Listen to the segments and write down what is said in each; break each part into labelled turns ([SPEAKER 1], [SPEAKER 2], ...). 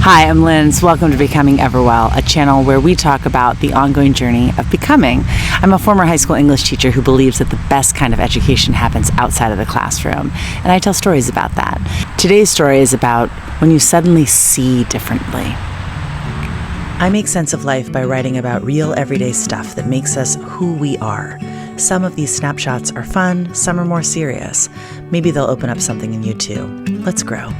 [SPEAKER 1] Hi, I'm Linz. Welcome to Becoming Everwell, a channel where we talk about the ongoing journey of becoming. I'm a former high school English teacher who believes that the best kind of education happens outside of the classroom, and I tell stories about that. Today's story is about when you suddenly see differently. I make sense of life by writing about real everyday stuff that makes us who we are. Some of these snapshots are fun, some are more serious. Maybe they'll open up something in you too. Let's grow.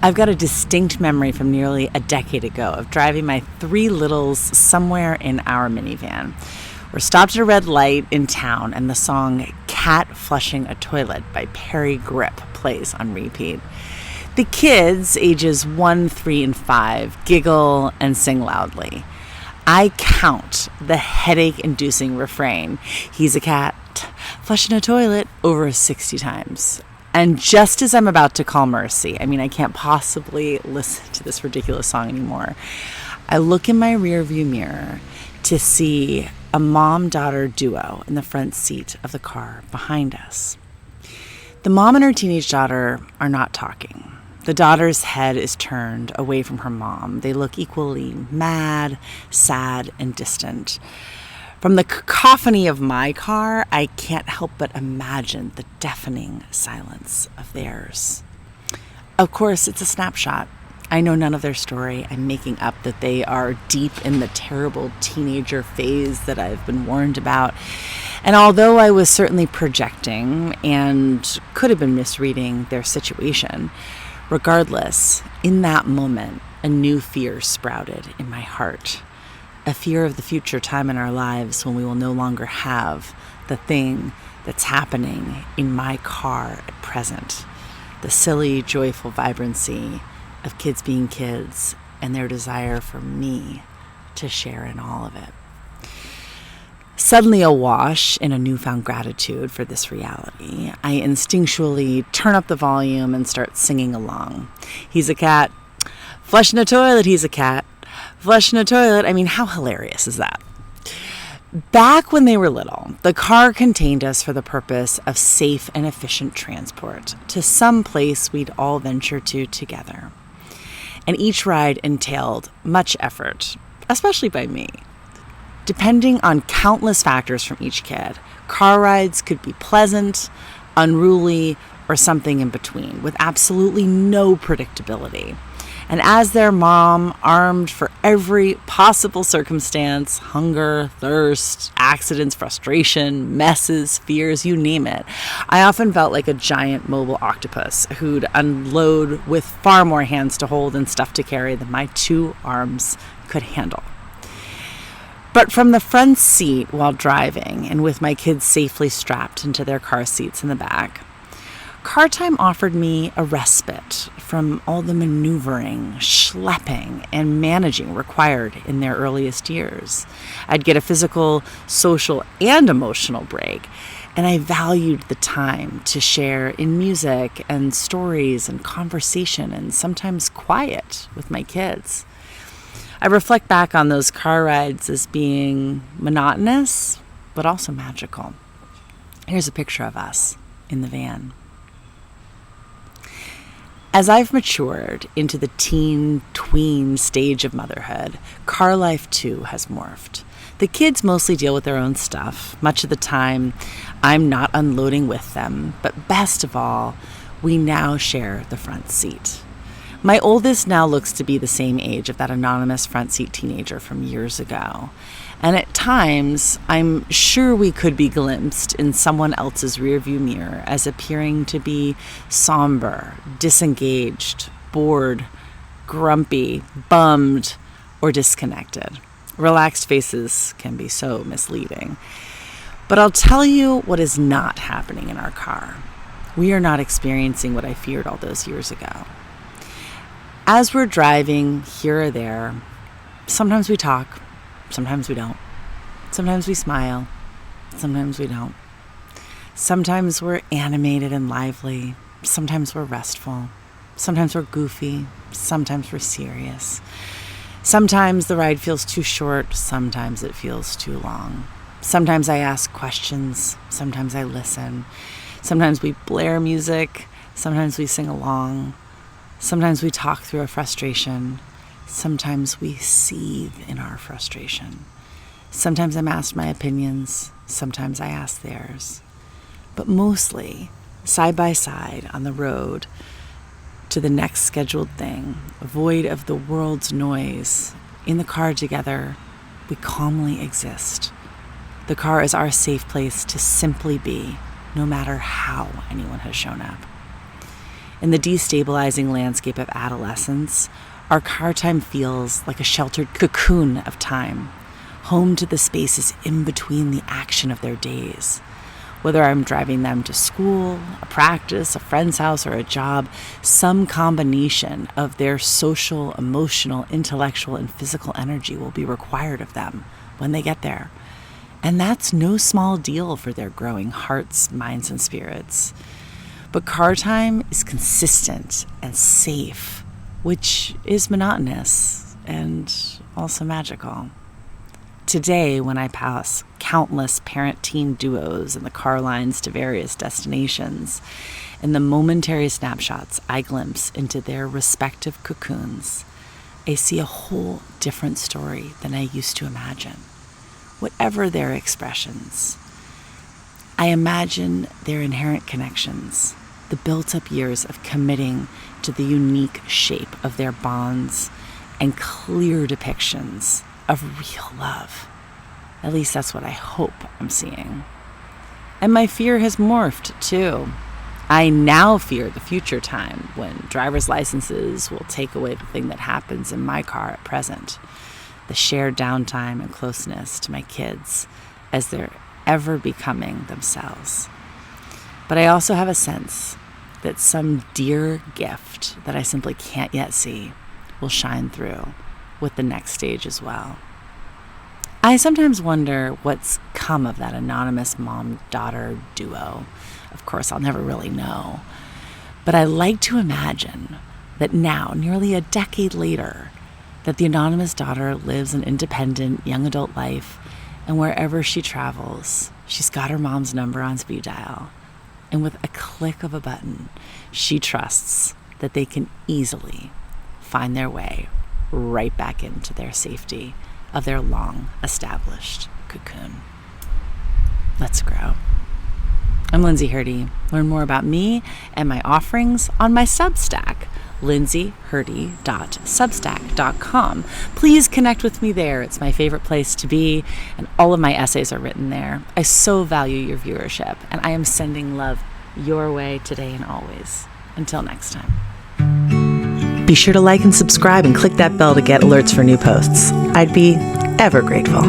[SPEAKER 1] I've got a distinct memory from nearly a decade ago of driving my three littles somewhere in our minivan. We're stopped at a red light in town, and the song Cat Flushing a Toilet by Perry Grip plays on repeat. The kids, ages 1, 3, and 5, giggle and sing loudly. I count the headache-inducing refrain, "He's a cat, flushing a toilet," over 60 times. And just as I'm about to call mercy, I can't possibly listen to this ridiculous song anymore, I look in my rearview mirror to see a mom-daughter duo in the front seat of the car behind us. The mom and her teenage daughter are not talking. The daughter's head is turned away from her mom. They look equally mad, sad, and distant. From the cacophony of my car, I can't help but imagine the deafening silence of theirs. Of course, it's a snapshot. I know none of their story. I'm making up that they are deep in the terrible teenager phase that I've been warned about. And although I was certainly projecting and could have been misreading their situation, regardless, in that moment, a new fear sprouted in my heart. A fear of the future time in our lives when we will no longer have the thing that's happening in my car at present. The silly, joyful vibrancy of kids being kids and their desire for me to share in all of it. Suddenly awash in a newfound gratitude for this reality, I instinctually turn up the volume and start singing along. He's a cat, flushing a toilet, he's a cat. Flushing a toilet, how hilarious is that? Back when they were little, the car contained us for the purpose of safe and efficient transport to some place we'd all venture to together. And each ride entailed much effort, especially by me. Depending on countless factors from each kid, car rides could be pleasant, unruly, or something in between, with absolutely no predictability. And as their mom, armed for every possible circumstance, hunger, thirst, accidents, frustration, messes, fears, you name it, I often felt like a giant mobile octopus who'd unload with far more hands to hold and stuff to carry than my 2 arms could handle. But from the front seat while driving, and with my kids safely strapped into their car seats in the back, car time offered me a respite from all the maneuvering, schlepping, and managing required in their earliest years. I'd get a physical, social, and emotional break, and I valued the time to share in music and stories and conversation and sometimes quiet with my kids. I reflect back on those car rides as being monotonous, but also magical. Here's a picture of us in the van. As I've matured into the teen-tween stage of motherhood, car life too has morphed. The kids mostly deal with their own stuff. Much of the time, I'm not unloading with them, but best of all, we now share the front seat. My oldest now looks to be the same age of that anonymous front seat teenager from years ago. And at times, I'm sure we could be glimpsed in someone else's rearview mirror as appearing to be somber, disengaged, bored, grumpy, bummed, or disconnected. Relaxed faces can be so misleading. But I'll tell you what is not happening in our car. We are not experiencing what I feared all those years ago. As we're driving here or there, sometimes we talk, sometimes we don't. Sometimes we smile, sometimes we don't. Sometimes we're animated and lively, sometimes we're restful, sometimes we're goofy, sometimes we're serious. Sometimes the ride feels too short, sometimes it feels too long. Sometimes I ask questions, sometimes I listen. Sometimes we blare music, sometimes we sing along. Sometimes we talk through a frustration. Sometimes we seethe in our frustration. Sometimes I'm asked my opinions. Sometimes I ask theirs. But mostly, side by side on the road to the next scheduled thing, void of the world's noise, in the car together, we calmly exist. The car is our safe place to simply be, no matter how anyone has shown up. In the destabilizing landscape of adolescence, our car time feels like a sheltered cocoon of time, home to the spaces in between the action of their days. Whether I'm driving them to school, a practice, a friend's house, or a job, some combination of their social, emotional, intellectual, and physical energy will be required of them when they get there. And that's no small deal for their growing hearts, minds, and spirits. But car time is consistent and safe, which is monotonous and also magical. Today, when I pass countless parent-teen duos in the car lines to various destinations, in the momentary snapshots I glimpse into their respective cocoons, I see a whole different story than I used to imagine. Whatever their expressions, I imagine their inherent connections, the built-up years of committing to the unique shape of their bonds and clear depictions of real love. At least that's what I hope I'm seeing. And my fear has morphed too. I now fear the future time when driver's licenses will take away the thing that happens in my car at present, the shared downtime and closeness to my kids as they're ever becoming themselves. But I also have a sense that some dear gift that I simply can't yet see will shine through with the next stage as well. I sometimes wonder what's come of that anonymous mom-daughter duo. Of course, I'll never really know. But I like to imagine that now, nearly a decade later, that the anonymous daughter lives an independent young adult life, and wherever she travels, she's got her mom's number on speed dial. And with a click of a button, she trusts that they can easily find their way right back into their safety of their long-established cocoon. Let's grow. I'm Lindsay Hurdy. Learn more about me and my offerings on my Substack, lindsayhurdy.substack.com. Please connect with me there. It's my favorite place to be, and all of my essays are written there. I so value your viewership, and I am sending love your way today and always. Until next time. Be sure to like and subscribe and click that bell to get alerts for new posts. I'd be ever grateful.